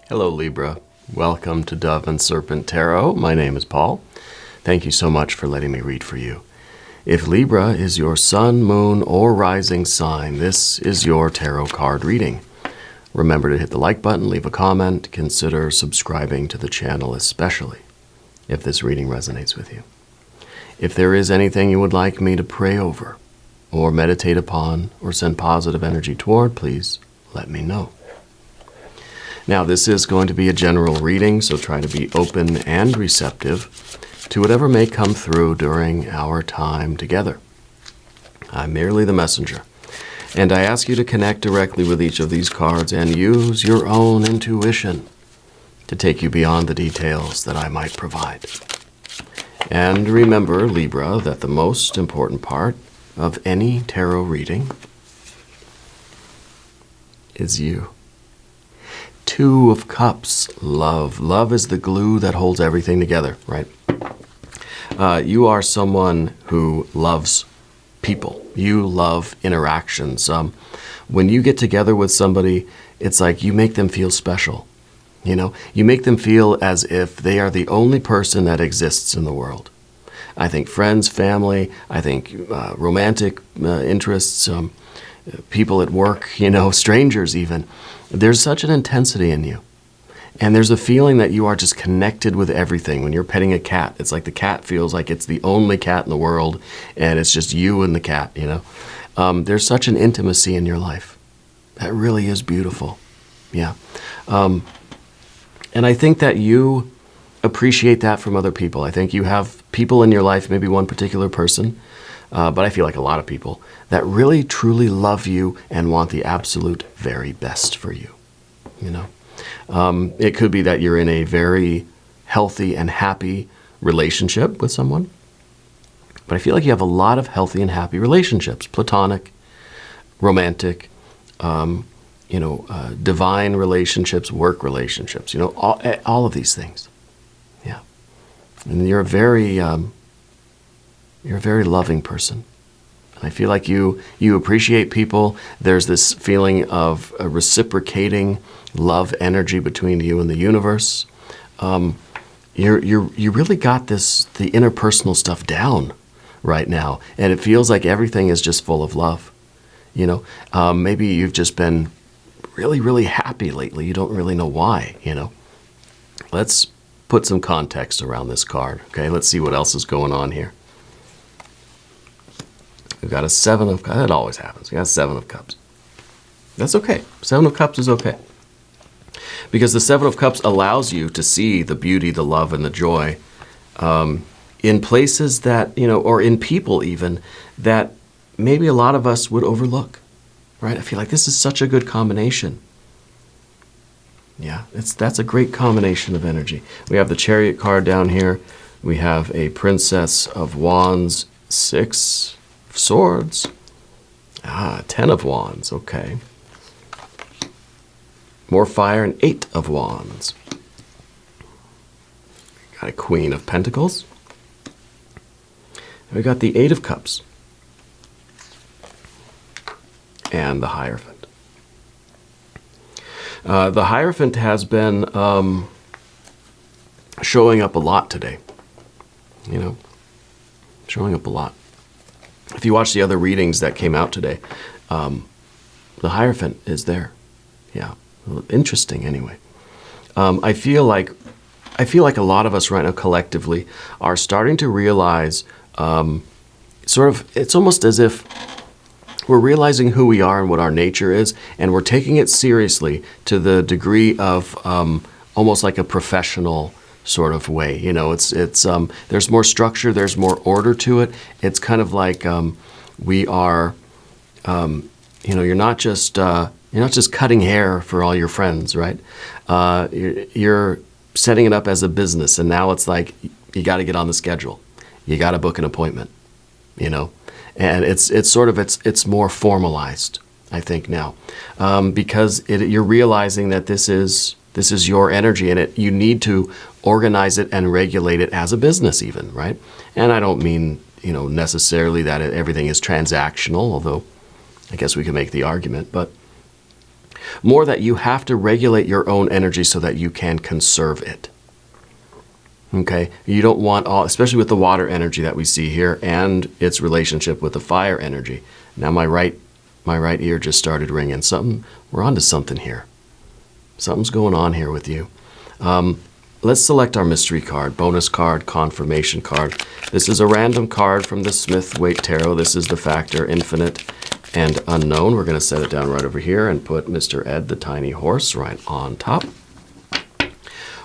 Hello Libra, welcome to Dove and Serpent Tarot. My name is Paul. Thank you so much for letting me read for you. If Libra is your sun, moon, or rising sign, this is your tarot card reading. Remember to hit the like button, leave a comment, consider subscribing to the channel especially if this reading resonates with you. If there is anything you would like me to pray over or meditate upon or send positive energy toward, please let me know. Now, this is going to be a general reading, so try to be open and receptive to whatever may come through during our time together. I'm merely the messenger, and I ask you to connect directly with each of these cards and use your own intuition to take you beyond the details that I might provide. And remember, Libra, that the most important part of any tarot reading is you. Two of Cups, love. Love is the glue that holds everything together, right? You are someone who loves people. You love interactions. When you get together with somebody, it's like you make them feel special. You know, you make them feel as if they are the only person that exists in the world. I think friends, family, I think romantic interests, people at work, strangers even. There's such an intensity in you. And there's a feeling that you are just connected with everything. When you're petting a cat, it's like the cat feels like it's the only cat in the world, and it's just you and the cat, There's such an intimacy in your life. That really is beautiful. Yeah. And I think that you appreciate that from other people. I think you have people in your life, maybe one particular person, but I feel like a lot of people, that really truly love you and want the absolute very best for you. It could be that you're in a very healthy and happy relationship with someone, but I feel like you have a lot of healthy and happy relationships, platonic, romantic, divine relationships, work relationships, all of these things. Yeah. And you're a very loving person. And I feel like you appreciate people. There's this feeling of a reciprocating love energy between you and the universe. You really got the interpersonal stuff down right now, and it feels like everything is just full of love. Maybe you've just been really, really happy lately. You don't really know why. Let's put some context around this card. Okay, let's see what else is going on here. We've got a Seven of Cups. That always happens. We got a Seven of Cups. That's okay. Seven of Cups is okay. Because the Seven of Cups allows you to see the beauty, the love, and the joy in places that, or in people even, that maybe a lot of us would overlook, right? I feel like this is such a good combination. Yeah, that's a great combination of energy. We have the Chariot card down here. We have a Princess of Wands, Six of Swords. Ten of Wands, okay. More fire, and Eight of Wands. Got a Queen of Pentacles. And we got the Eight of Cups. And the Hierophant. The Hierophant has been showing up a lot today. Showing up a lot. If you watch the other readings that came out today, the Hierophant is there. Yeah. Interesting anyway. I feel like a lot of us right now collectively are starting to realize it's almost as if we're realizing who we are and what our nature is, and we're taking it seriously to the degree of almost like a professional sort of way. It's there's more structure, there's more order to it. It's kind of like we are, you're not just cutting hair for all your friends, right? You're setting it up as a business, and now it's like you got to get on the schedule. You got to book an appointment, and it's more formalized, I think now, because you're realizing that this is your energy, and you need to organize it and regulate it as a business, even, right? And I don't mean necessarily that everything is transactional, although I guess we can make the argument, but More that you have to regulate your own energy so that you can conserve it. Okay? You don't want all, especially with the water energy that we see here and its relationship with the fire energy. Now my right ear just started ringing. We're onto something here. Something's going on here with you. Let's select our mystery card, bonus card, confirmation card. This is a random card from the Smith-Waite Tarot. This is the factor infinite and unknown. We're going to set it down right over here and put Mr. Ed, the tiny horse, right on top.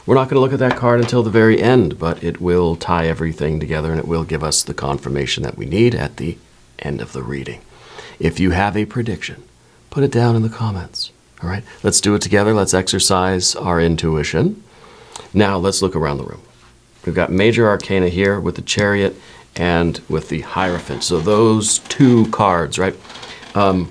We're not going to look at that card until the very end, but it will tie everything together and it will give us the confirmation that we need at the end of the reading. If you have a prediction, put it down in the comments. All right, let's do it together. Let's exercise our intuition. Now let's look around the room. We've got major arcana here with the Chariot and with the Hierophant. So those two cards, right? And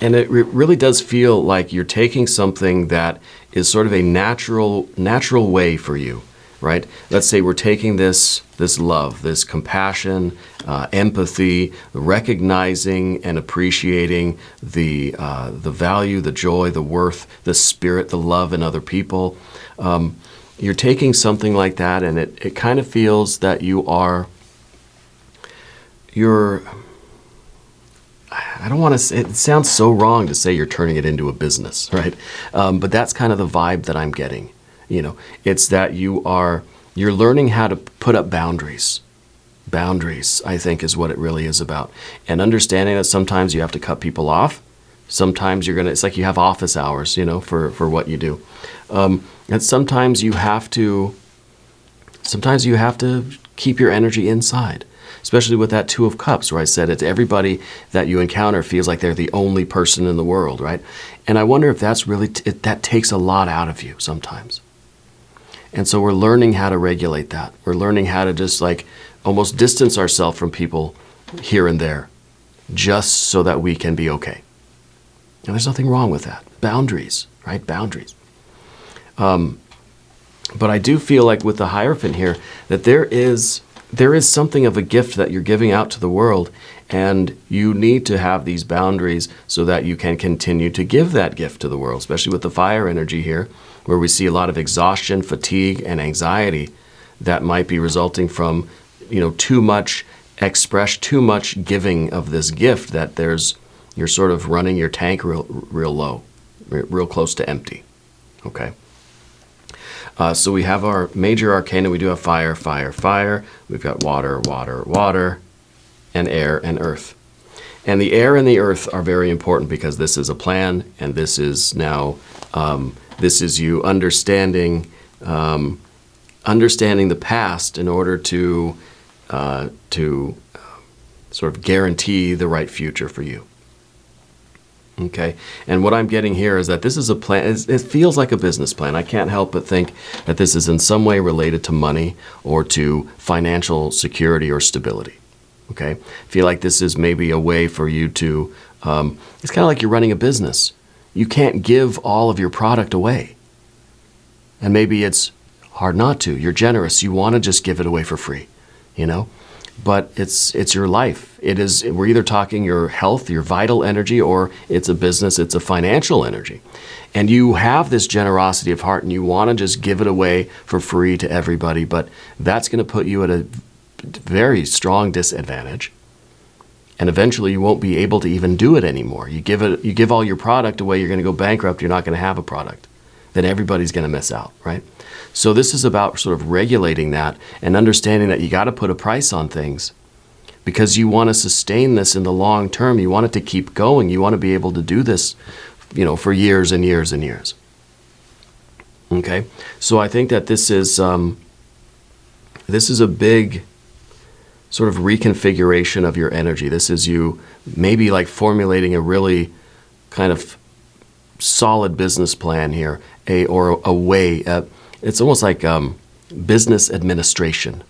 it really does feel like you're taking something that is sort of a natural way for you, right? Let's say we're taking this love, this compassion, empathy, recognizing and appreciating the value, the joy, the worth, the spirit, the love in other people. You're taking something like that, and it kind of feels that I don't want to say, it sounds so wrong to say you're turning it into a business, right? But that's kind of the vibe that I'm getting. You know, it's that you're learning how to put up boundaries. Boundaries, I think, is what it really is about. And understanding that sometimes you have to cut people off. Sometimes it's like you have office hours, you know, for what you do. And sometimes you have to keep your energy inside. Especially with that Two of Cups, where I said it's everybody that you encounter feels like they're the only person in the world, right? And I wonder if that's really, that takes a lot out of you sometimes. And so we're learning how to regulate that. We're learning how to just like almost distance ourselves from people here and there, just so that we can be okay. And there's nothing wrong with that. Boundaries, right? Boundaries. But I do feel like with the Hierophant here, that there is something of a gift that you're giving out to the world, and you need to have these boundaries so that you can continue to give that gift to the world, especially with the fire energy here, where we see a lot of exhaustion, fatigue, and anxiety that might be resulting from, you know, too much giving of this gift, that you're sort of running your tank real low, real close to empty. Okay. So we have our major arcana. We do have fire, fire, fire. We've got water, water, water, and air and earth. And the air and the earth are very important because this is a plan, and this is now, this is you understanding the past in order to sort of guarantee the right future for you. Okay, and what I'm getting here is that this is a plan. It feels like a business plan. I can't help but think that this is in some way related to money or to financial security or stability. Okay, I feel like this is maybe a way for you to, it's kind of like you're running a business. You can't give all of your product away. And maybe it's hard not to. You're generous. You want to just give it away for free, you know? But it's your life. We're either talking your health, your vital energy, or it's a business, it's a financial energy. And you have this generosity of heart and you want to just give it away for free to everybody, but that's going to put you at a very strong disadvantage. And eventually you won't be able to even do it anymore. You give all your product away, you're going to go bankrupt, you're not going to have a product. Then everybody's going to miss out, right? So this is about sort of regulating that and understanding that you got to put a price on things because you want to sustain this in the long term. You want it to keep going. You want to be able to do this, you know, for years and years and years. Okay? So I think that this is a big sort of reconfiguration of your energy. This is you maybe like formulating a really kind of solid business plan here, or a way. It's almost like business administration,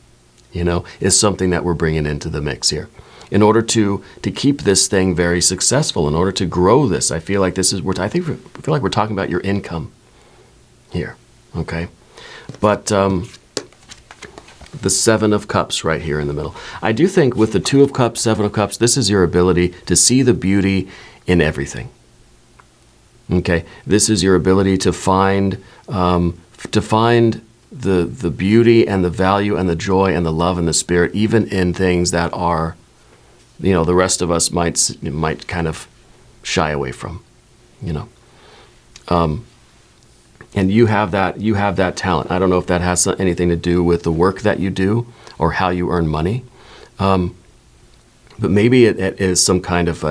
you know, is something that we're bringing into the mix here. In order to keep this thing very successful, in order to grow this, I feel like I feel like we're talking about your income here, okay? But the Seven of Cups right here in the middle. I do think with the Two of Cups, Seven of Cups, this is your ability to see the beauty in everything. Okay, this is your ability to find the beauty and the value and the joy and the love and the spirit, even in things that are, the rest of us might kind of shy away from, and you have that talent. I don't know if that has anything to do with the work that you do or how you earn money, but maybe it is some kind of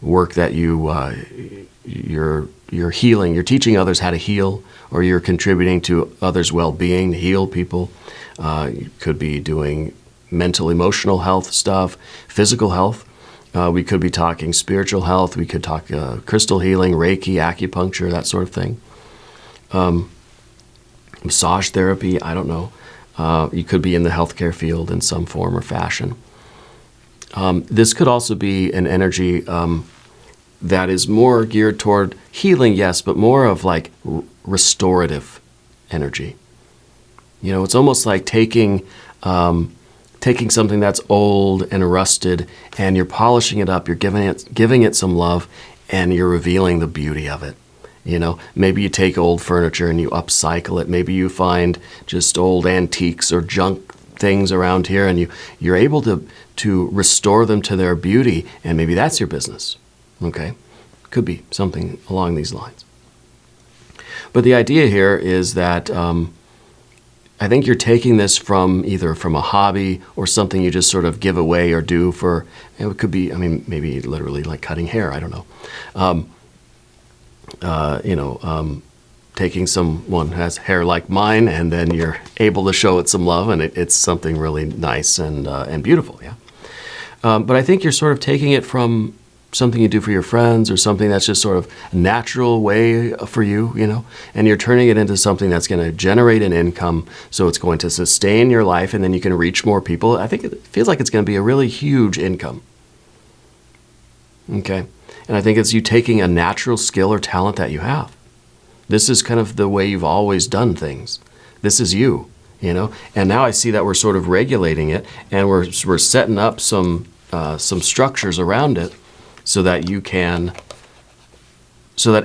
work that you're healing. You're teaching others how to heal, or you're contributing to others' well-being to heal people. You could be doing mental, emotional health stuff, physical health. We could be talking spiritual health. We could talk crystal healing, Reiki, acupuncture, that sort of thing. Massage therapy, I don't know. You could be in the healthcare field in some form or fashion. This could also be an energy that is more geared toward healing, yes, but more of like restorative energy. It's almost like taking something that's old and rusted, and you're polishing it up, you're giving it some love, and you're revealing the beauty of it. Maybe you take old furniture and you upcycle it. Maybe you find just old antiques or junk things around here, and you're able to restore them to their beauty, and maybe that's your business. Okay? Could be something along these lines. But the idea here is that I think you're taking this either from a hobby or something you just sort of give away or do for, it could be, maybe literally like cutting hair, I don't know. Taking someone who has hair like mine, and then you're able to show it some love, and it's something really nice and beautiful, yeah. But I think you're sort of taking it from something you do for your friends, or something that's just sort of a natural way for you, and you're turning it into something that's going to generate an income, so it's going to sustain your life, and then you can reach more people. I think it feels like it's going to be a really huge income. Okay? And I think it's you taking a natural skill or talent that you have. This is kind of the way you've always done things. This is you, And now I see that we're sort of regulating it, and we're setting up some structures around it, so that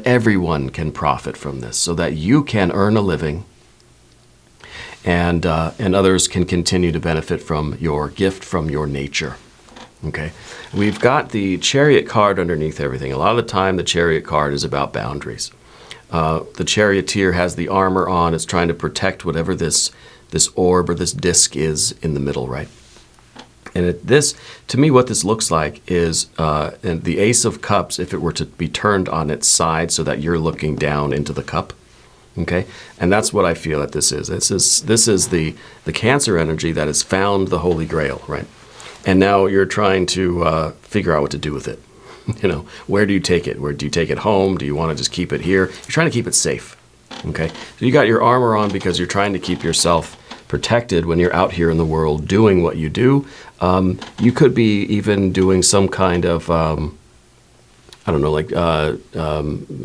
everyone can profit from this, so that you can earn a living, and others can continue to benefit from your gift, from your nature. Okay, we've got the Chariot card underneath everything. A lot of the time, the Chariot card is about boundaries. The charioteer has the armor on. It's trying to protect whatever this orb or this disc is in the middle, right? And to me, what this looks like is the Ace of Cups, if it were to be turned on its side so that you're looking down into the cup. Okay? And that's what I feel that this is. This is the Cancer energy that has found the Holy Grail, right? And now you're trying to figure out what to do with it. Where do you take it? Where do you take it home? Do you want to just keep it here? You're trying to keep it safe. Okay? So you got your armor on because you're trying to keep yourself protected when you're out here in the world doing what you do. You could be even doing some kind of,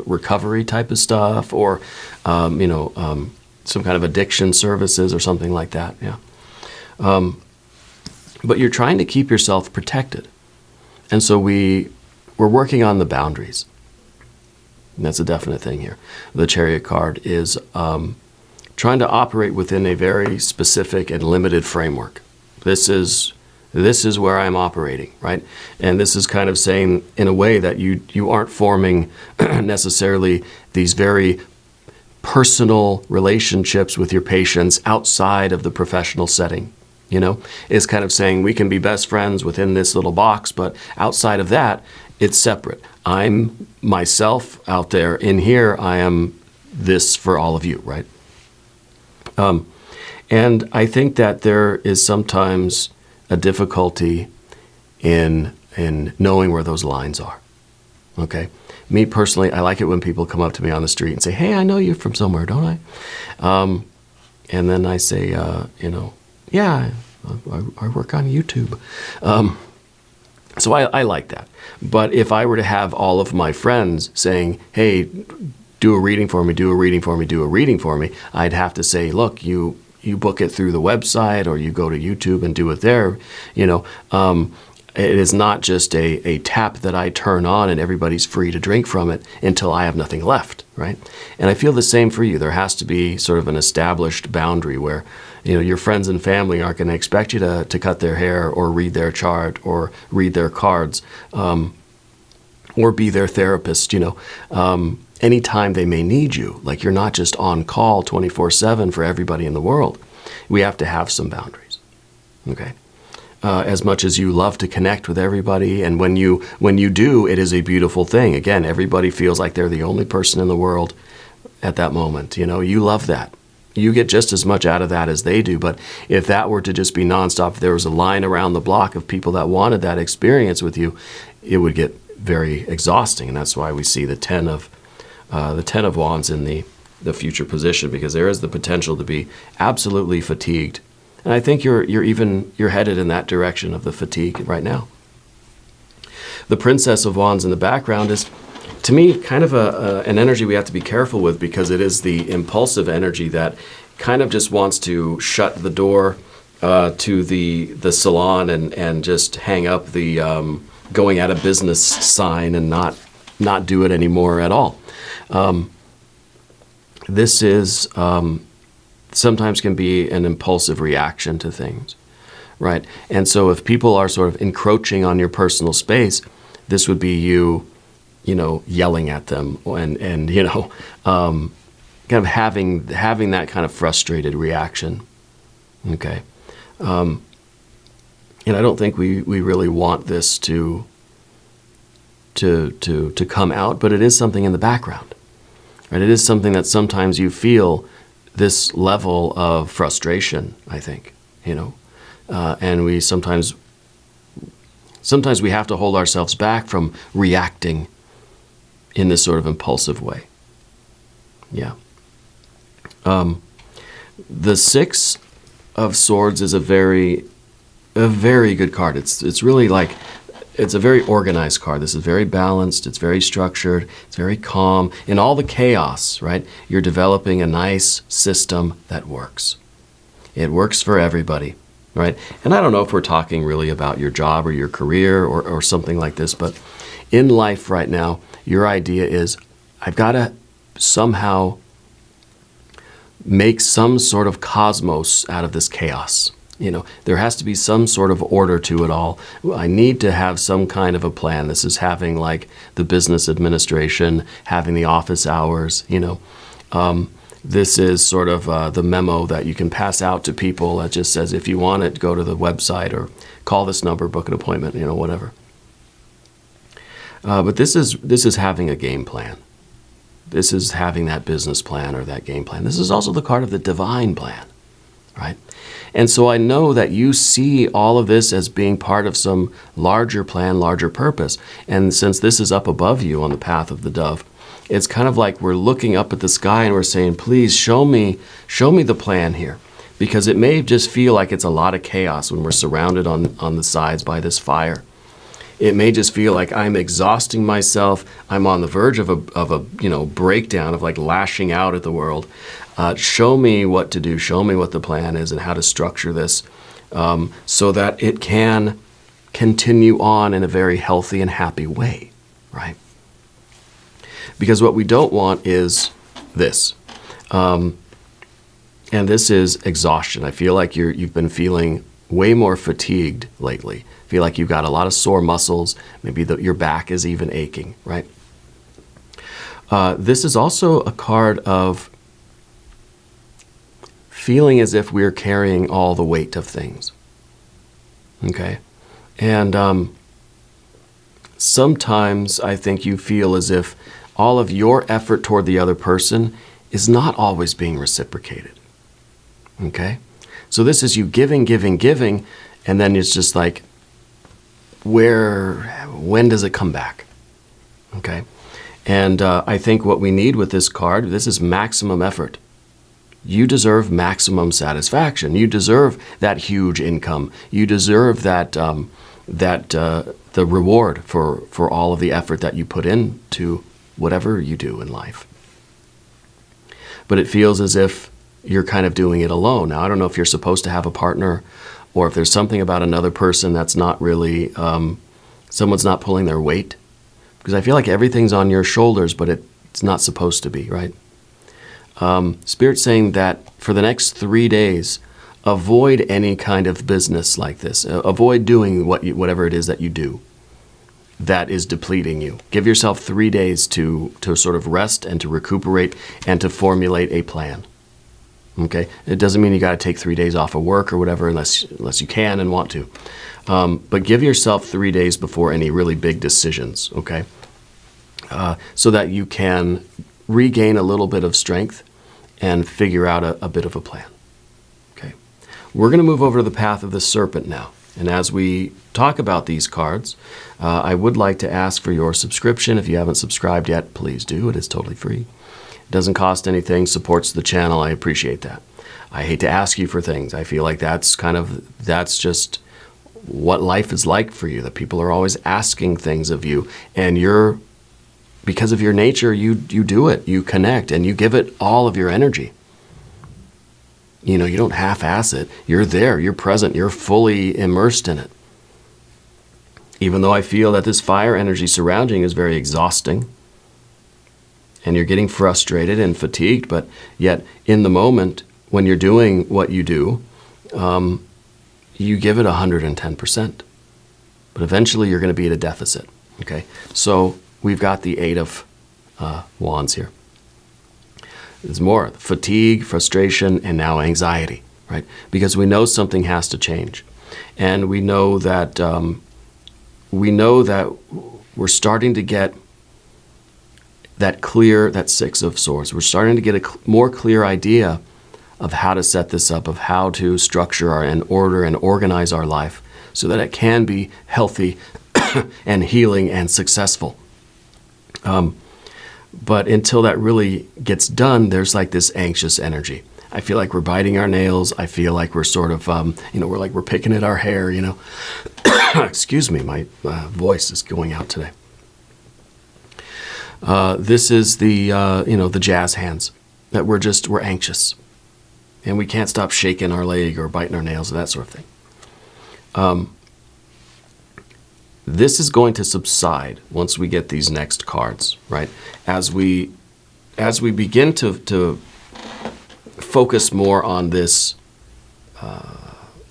recovery type of stuff, or, some kind of addiction services or something like that, yeah. But you're trying to keep yourself protected. And so we're working on the boundaries. And that's a definite thing here. The Chariot card is trying to operate within a very specific and limited framework. This is where I'm operating, right? And this is kind of saying, in a way, that you aren't forming necessarily these very personal relationships with your patients outside of the professional setting. It's kind of saying we can be best friends within this little box, but outside of that, it's separate. I'm myself out there. In here, I am this for all of you, right? And I think that there is sometimes a difficulty in knowing where those lines are. Okay? Me personally, I like it when people come up to me on the street and say, "Hey, I know you from somewhere, don't I?" And then I say, "Yeah, I work on YouTube." So I like that. But if I were to have all of my friends saying, "Hey, do a reading for me, do a reading for me, do a reading for me," I'd have to say, "Look, you book it through the website, or you go to YouTube and do it there." It is not just a tap that I turn on and everybody's free to drink from it until I have nothing left, right? And I feel the same for you. There has to be sort of an established boundary where, your friends and family aren't going to expect you to cut their hair or read their chart or read their cards, or be their therapist, anytime they may need you. Like, you're not just on call 24/7 for everybody in the world. We have to have some boundaries, okay? As much as you love to connect with everybody, and when you do, it is a beautiful thing. Again, everybody feels like they're the only person in the world at that moment. You love that. You get just as much out of that as they do. But if that were to just be nonstop, if there was a line around the block of people that wanted that experience with you, it would get very exhausting. And that's why we see the Ten of Wands in the future position, because there is the potential to be absolutely fatigued. And I think you're headed in that direction of the fatigue right now. The Princess of Wands in the background is, to me, kind of an energy we have to be careful with, because it is the impulsive energy that kind of just wants to shut the door to the salon and just hang up the going out of business sign and not do it anymore at all. This is sometimes can be an impulsive reaction to things, right? And so if people are sort of encroaching on your personal space, this would be you, yelling at them and kind of having that kind of frustrated reaction, okay? And I don't think we really want this to come out, but it is something in the background, right? It is something that sometimes you feel this level of frustration, I think, and we sometimes we have to hold ourselves back from reacting in this sort of impulsive way. Yeah. The Six of Swords is a very good card. It's really like, it's a very organized card. This is very balanced. It's very structured. It's very calm. In all the chaos, right, you're developing a nice system that works. It works for everybody, right? And I don't know if we're talking really about your job or your career or something like this, but in life right now, your idea is, I've got to somehow make some sort of cosmos out of this chaos. There has to be some sort of order to it all. I need to have some kind of a plan. This is having like the business administration, having the office hours, This is sort of the memo that you can pass out to people that just says, if you want it, go to the website or call this number, book an appointment, whatever. But this is having a game plan. This is having that business plan or that game plan. This is also the card of the divine plan, right? And so I know that you see all of this as being part of some larger plan, larger purpose. And since this is up above you on the path of the dove, it's kind of like we're looking up at the sky and we're saying, please show me the plan here. Because it may just feel like it's a lot of chaos when we're surrounded on the sides by this fire. It may just feel like I'm exhausting myself. I'm on the verge of a breakdown, of like lashing out at the world. Show me what to do. Show me what the plan is and how to structure this so that it can continue on in a very healthy and happy way, right? Because what we don't want is this. And this is exhaustion. I feel like you've been feeling way more fatigued lately. I feel like you've got a lot of sore muscles. Maybe your back is even aching, right? This is also a card of feeling as if we're carrying all the weight of things, okay? And sometimes I think you feel as if all of your effort toward the other person is not always being reciprocated, okay? So this is you giving, and then it's just like, when does it come back, okay? And I think what we need with this card, this is maximum effort. You deserve maximum satisfaction. You deserve that huge income. You deserve that the reward for all of the effort that you put into whatever you do in life. But it feels as if you're kind of doing it alone. Now, I don't know if you're supposed to have a partner or if there's something about another person that's not really, someone's not pulling their weight. Because I feel like everything's on your shoulders, but it's not supposed to be, right? Spirit's saying that for the next 3 days, avoid any kind of business like this. Avoid doing whatever it is that you do that is depleting you. Give yourself 3 days to sort of rest and to recuperate and to formulate a plan. Okay? It doesn't mean you got to take 3 days off of work or whatever unless you can and want to. But give yourself 3 days before any really big decisions, okay? So that you can regain a little bit of strength and figure out a bit of a plan. Okay, we're going to move over to the path of the serpent now. And as we talk about these cards, I would like to ask for your subscription. If you haven't subscribed yet, please do. It is totally free. It doesn't cost anything, supports the channel. I appreciate that. I hate to ask you for things. I feel like that's just what life is like for you, that people are always asking things of you, and because of your nature, you do it, you connect, and you give it all of your energy. You know, you don't half-ass it. You're there, you're present, you're fully immersed in it. Even though I feel that this fire energy surrounding is very exhausting, and you're getting frustrated and fatigued, but yet in the moment, when you're doing what you do, you give it 110%. But eventually you're going to be at a deficit, okay? So we've got the 8 of Wands here. There's more fatigue, frustration, and now anxiety, right? Because we know something has to change. And we know that we're starting to get that 6 of Swords. We're starting to get a more clear idea of how to set this up, of how to structure and order and organize our life so that it can be healthy and healing and successful. But until that really gets done, there's like this anxious energy. I feel like we're biting our nails. I feel like we're sort of, we're picking at our hair, Excuse me, my voice is going out today. This is the jazz hands, that we're anxious. And we can't stop shaking our leg or biting our nails or that sort of thing. This is going to subside once we get these next cards, right? As we begin to focus more on this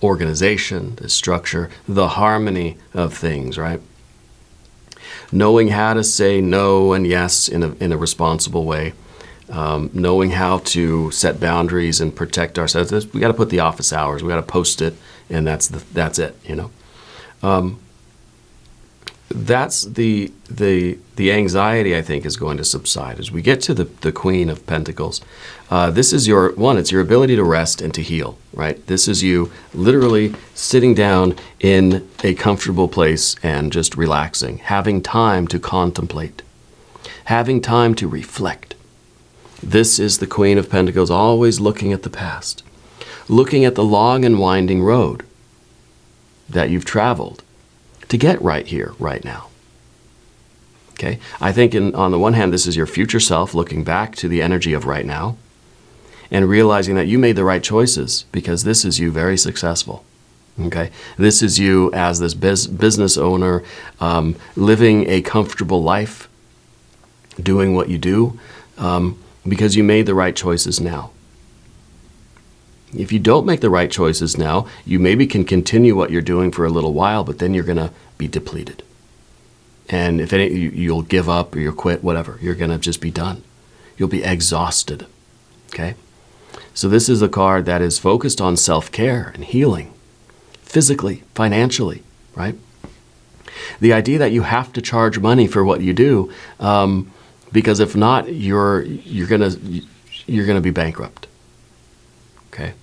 organization, this structure, the harmony of things, right? Knowing how to say no and yes in a responsible way. Knowing how to set boundaries and protect ourselves. We got to put the office hours. We got to post it, and that's it. That's the anxiety, I think, is going to subside as we get to the Queen of Pentacles. This is it's your ability to rest and to heal, right? This is you literally sitting down in a comfortable place and just relaxing, having time to contemplate, having time to reflect. This is the Queen of Pentacles, always looking at the past, looking at the long and winding road that you've traveled to get right here, right now. Okay? I think on the one hand, this is your future self looking back to the energy of right now and realizing that you made the right choices because this is you very successful. Okay? This is you as this business owner, living a comfortable life, doing what you do, because you made the right choices now. If you don't make the right choices now, you maybe can continue what you're doing for a little while, but then you're going to be depleted. And if you'll give up or you'll quit, whatever. You're going to just be done. You'll be exhausted. Okay? So this is a card that is focused on self-care and healing, physically, financially, right? The idea that you have to charge money for what you do, because if not, you're gonna be bankrupt. Okay?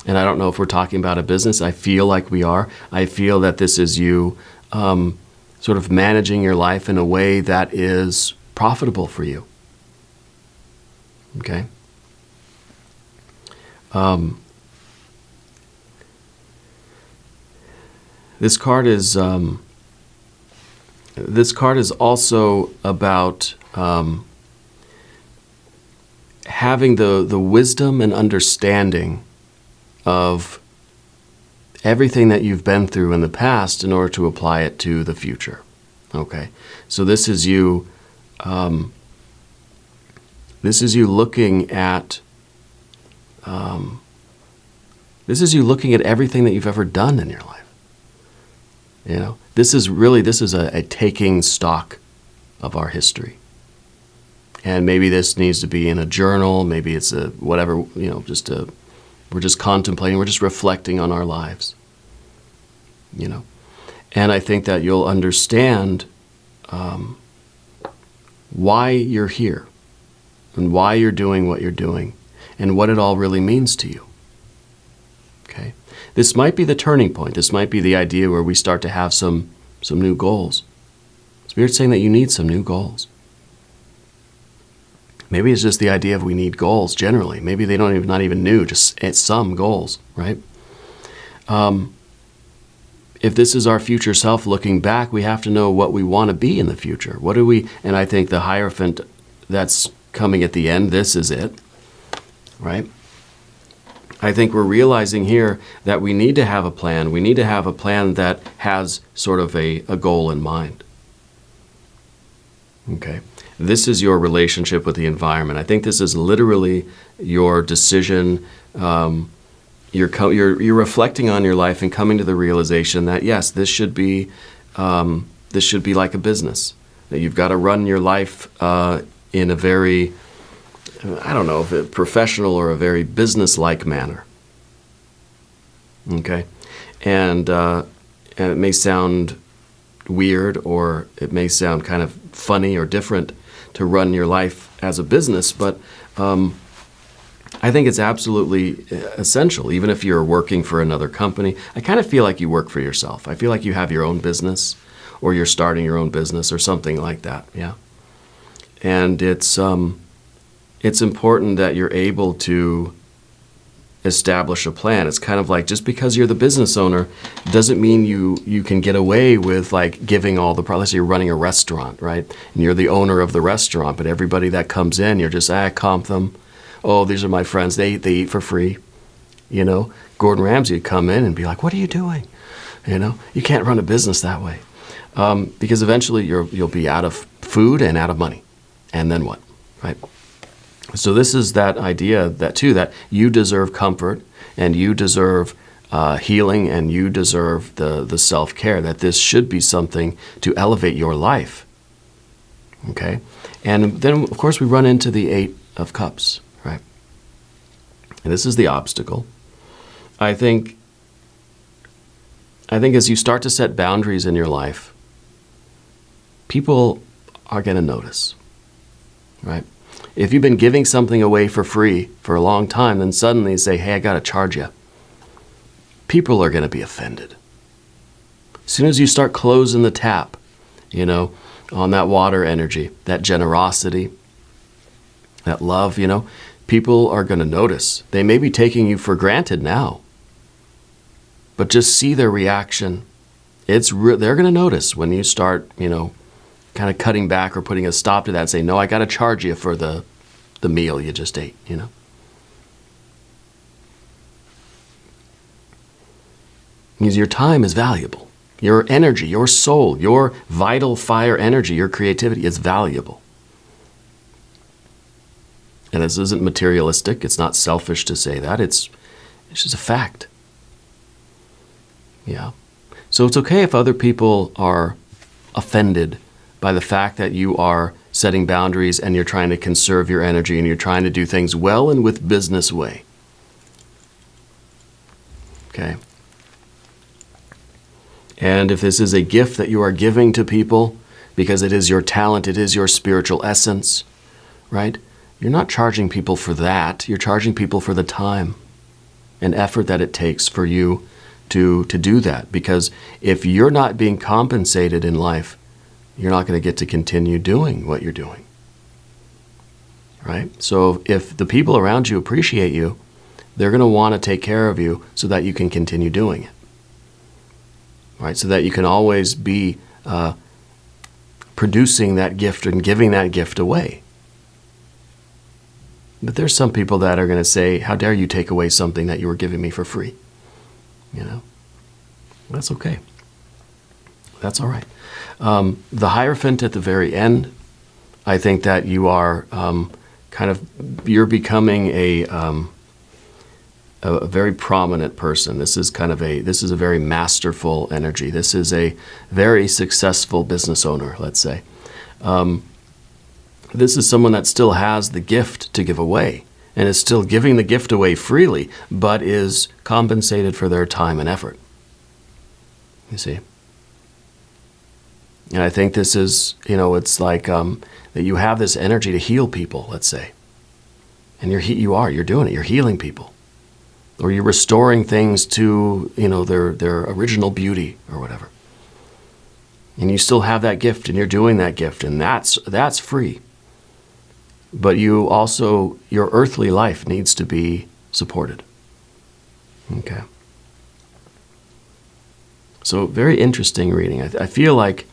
And I don't know if we're talking about a business. I feel like we are. I feel that this is you sort of managing your life in a way that is profitable for you. Okay? This card is also about having the wisdom and understanding of everything that you've been through in the past in order to apply it to the future. Okay, so this is you. This is you looking at. This is you looking at everything that you've ever done in your life. You know, this is a taking stock of our history. And maybe this needs to be in a journal. Maybe it's a whatever. You know, we're just contemplating. We're just reflecting on our lives. You know, and I think that you'll understand why you're here and why you're doing what you're doing and what it all really means to you. Okay, this might be the turning point. This might be the idea where we start to have some new goals. Spirit's saying that you need some new goals. Maybe it's just the idea of we need goals generally. Maybe they not even new, just it's some goals, right? If this is our future self looking back, we have to know what we want to be in the future. What do we? And I think the Hierophant that's coming at the end, this is it, right? I think we're realizing here that we need to have a plan. We need to have a plan that has sort of a goal in mind. Okay. This is your relationship with the environment. I think this is literally your decision. You're reflecting on your life and coming to the realization that yes, this should be like a business. That you've got to run your life in a very, I don't know if it's professional or a very business-like manner. Okay, and it may sound weird or it may sound kind of funny or different to run your life as a business, but I think it's absolutely essential, even if you're working for another company. I kind of feel like you work for yourself. I feel like you have your own business or you're starting your own business or something like that, yeah. And it's important that you're able to establish a plan. It's kind of like just because you're the business owner doesn't mean you can get away with like giving all the let's say you're running a restaurant, right? And you're the owner of the restaurant, but everybody that comes in, you're just comp them. Oh, these are my friends. They eat for free. You know, Gordon Ramsay would come in and be like, "What are you doing?" You know, you can't run a business that way because eventually you'll be out of food and out of money, and then what, right? So this is that idea that you deserve comfort and you deserve healing and you deserve the self-care, that this should be something to elevate your life. Okay? And then, of course, we run into the Eight of Cups, right? And this is the obstacle. I think as you start to set boundaries in your life, people are going to notice, right? If you've been giving something away for free for a long time, then suddenly you say, hey, I got to charge you. People are going to be offended. As soon as you start closing the tap, you know, on that water energy, that generosity, that love, you know, people are going to notice. They may be taking you for granted now, but just see their reaction. They're going to notice when you start, you know, kind of cutting back or putting a stop to that and say, no, I got to charge you for the meal you just ate, you know. Because your time is valuable. Your energy, your soul, your vital fire energy, your creativity is valuable. And this isn't materialistic. It's not selfish to say that. It's just a fact. Yeah. So it's okay if other people are offended by the fact that you are setting boundaries and you're trying to conserve your energy and you're trying to do things well and with business way. Okay? And if this is a gift that you are giving to people because it is your talent, it is your spiritual essence, right? You're not charging people for that. You're charging people for the time and effort that it takes for you to do that. Because if you're not being compensated in life, you're not going to get to continue doing what you're doing, right? So if the people around you appreciate you, they're going to want to take care of you so that you can continue doing it, right? So that you can always be producing that gift and giving that gift away. But there's some people that are going to say, how dare you take away something that you were giving me for free, you know? That's okay. That's all right. The Hierophant at the very end, I think that you are you're becoming a very prominent person. This is a very masterful energy. This is a very successful business owner, let's say. This is someone that still has the gift to give away and is still giving the gift away freely, but is compensated for their time and effort. You see? And I think this is, it's like that you have this energy to heal people, let's say. And you're doing it. You're healing people. Or you're restoring things to, their original beauty or whatever. And you still have that gift and you're doing that gift, and that's free. But you also, your earthly life needs to be supported. Okay. So very interesting reading. I feel like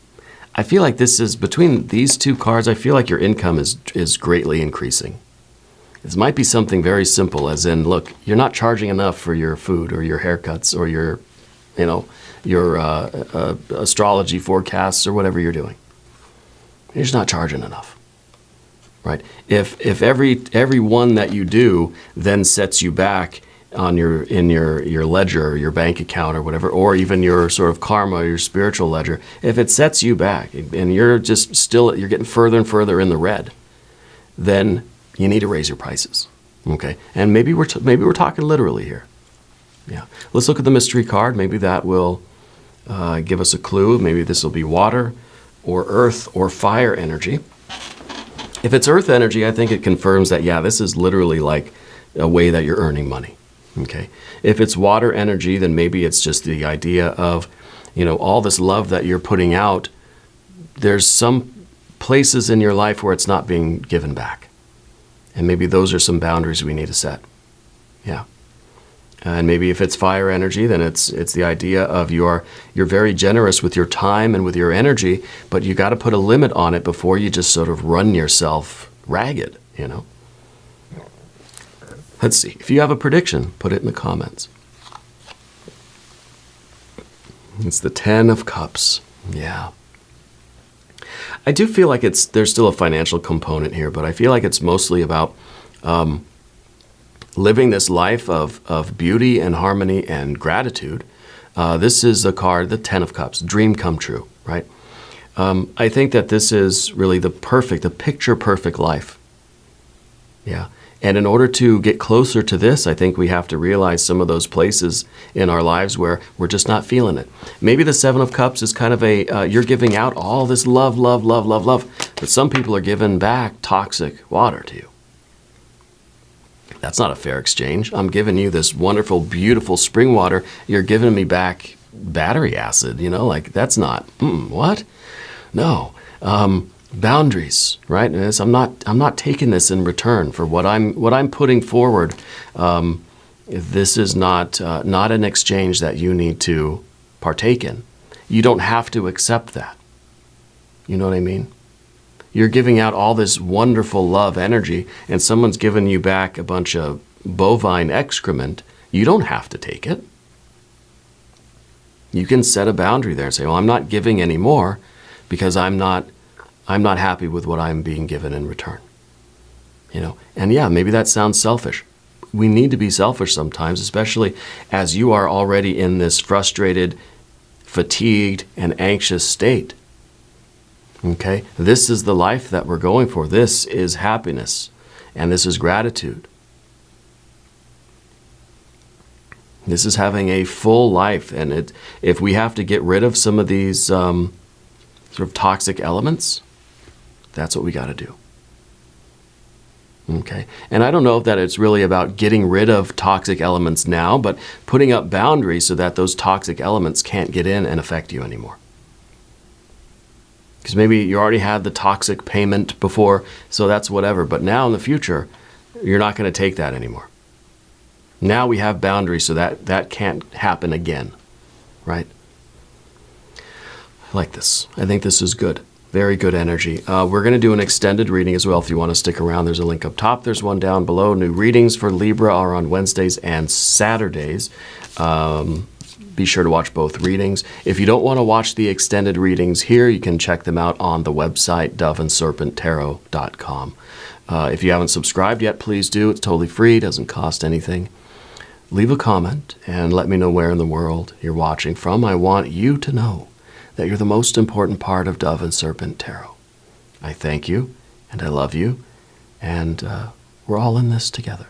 this is, between these two cards, I feel like your income is greatly increasing. This might be something very simple, as in, look, you're not charging enough for your food or your haircuts or your astrology forecasts or whatever you're doing. You're just not charging enough, right? If every one that you do then sets you back on in your ledger or your bank account or whatever, or even your sort of karma or your spiritual ledger, if it sets you back and you're getting further and further in the red, then you need to raise your prices. Okay, and maybe we're talking literally here. Yeah, let's look at the mystery card. Maybe that will give us a clue. Maybe this will be water or earth or fire energy. If it's earth energy, I think it confirms that, yeah, this is literally like a way that you're earning money. Okay. If it's water energy, then maybe it's just the idea of, all this love that you're putting out. There's some places in your life where it's not being given back. And maybe those are some boundaries we need to set. Yeah. And maybe if it's fire energy, then it's the idea of you're very generous with your time and with your energy, but you got to put a limit on it before you just sort of run yourself ragged, Let's see. If you have a prediction, put it in the comments. It's the 10 of Cups. Yeah. I do feel like there's still a financial component here, but I feel like it's mostly about living this life of beauty and harmony and gratitude. This is the card, the 10 of Cups, dream come true, right? I think that this is really the picture perfect life. Yeah. And in order to get closer to this, I think we have to realize some of those places in our lives where we're just not feeling it. Maybe the 7 of Cups is kind of you're giving out all this love, love, love, love, love, but some people are giving back toxic water to you. That's not a fair exchange. I'm giving you this wonderful, beautiful spring water. You're giving me back battery acid, that's not, what? No. Boundaries, right? And I'm not taking this in return for what I'm putting forward. This is not an exchange that you need to partake in. You don't have to accept that. You know what I mean? You're giving out all this wonderful love energy, and someone's giving you back a bunch of bovine excrement. You don't have to take it. You can set a boundary there and say, well, I'm not giving anymore because I'm not happy with what I'm being given in return. And yeah, maybe that sounds selfish. We need to be selfish sometimes, especially as you are already in this frustrated, fatigued, and anxious state. Okay? This is the life that we're going for. This is happiness, and this is gratitude. This is having a full life, and if we have to get rid of some of these sort of toxic elements, that's what we got to do. Okay. And I don't know if that it's really about getting rid of toxic elements now, but putting up boundaries so that those toxic elements can't get in and affect you anymore. Because maybe you already had the toxic payment before, so that's whatever. But now in the future, you're not going to take that anymore. Now we have boundaries so that can't happen again, right? I like this. I think this is good. Very good energy. We're going to do an extended reading as well. If you want to stick around, there's a link up top. There's one down below. New readings for Libra are on Wednesdays and Saturdays. be sure to watch both readings. If you don't want to watch the extended readings here, you can check them out on the website doveandserpenttarot.com. If you haven't subscribed yet, please do. It's totally free, doesn't cost anything. Leave a comment and let me know where in the world you're watching from. I want you to know that you're the most important part of Dove and Serpent Tarot. I thank you, and I love you, and we're all in this together.